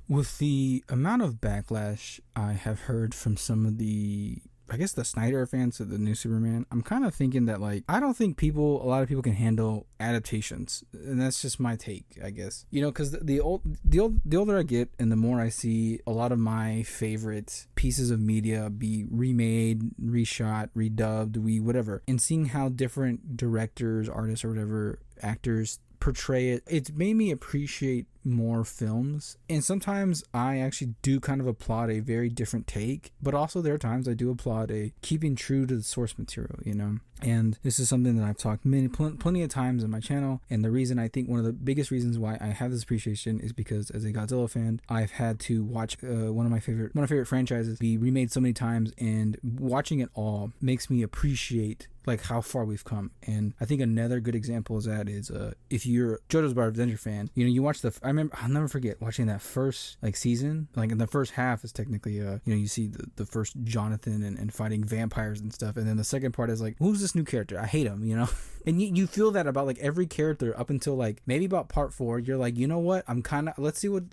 With the amount of backlash I have heard from some of I guess the Snyder fans of the new Superman, I'm kind of thinking that, like, I don't think a lot of people can handle adaptations, and that's just my take, I guess. Because the older I get, and the more I see a lot of my favorite pieces of media be remade, reshot, redubbed, whatever, and seeing how different directors, artists, or whatever, actors portray it, it's made me appreciate more films. And sometimes I actually do kind of applaud a very different take, but also there are times I do applaud a keeping true to the source material, and this is something that I've talked plenty of times on my channel. And the reason, I think one of the biggest reasons why I have this appreciation is because as a Godzilla fan, I've had to watch one of my favorite franchises be remade so many times, and watching it all makes me appreciate like how far we've come. And I think another good example of that is if you're JoJo's Bizarre Adventure fan, you watch I'll never forget watching that first like season. Like in the first half is technically you see the first Jonathan and fighting vampires and stuff, and then the second part is like, who's this new character? I hate him, and you feel that about like every character up until like maybe about part 4. You're like, you know what, I'm kind of, let's see what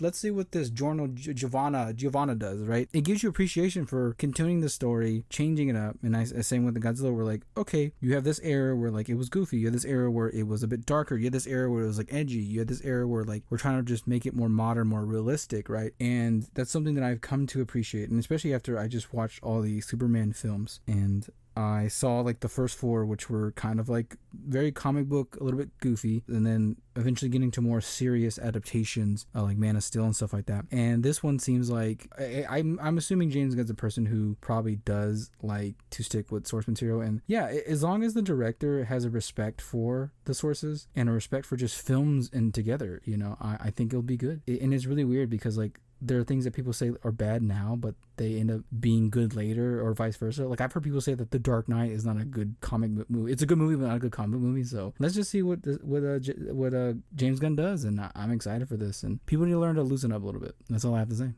this Giovanna does, right? It gives you appreciation for continuing the story, changing it up. And I same with the Godzilla, we're like, okay, you have this era where like it was goofy, you had this era where it was a bit darker, you had this era where it was like edgy, you had this era where like we're trying to just make it more modern, more realistic, right? And that's something that I've come to appreciate, and especially after I just watched all the Superman films, and I saw like the first 4, which were kind of like very comic book, a little bit goofy, and then eventually getting to more serious adaptations like Man of Steel and stuff like that. And this one seems like I'm assuming James Gunn's a person who probably does like to stick with source material. And yeah, as long as the director has a respect for the sources and a respect for just films and together, I think it'll be good. And it's really weird because like there are things that people say are bad now, but they end up being good later, or vice versa. Like I've heard people say that The Dark Knight is not a good comic movie. It's a good movie, but not a good comic movie. So let's just see what James Gunn does, and I'm excited for this. And people need to learn to loosen up a little bit. That's all I have to say.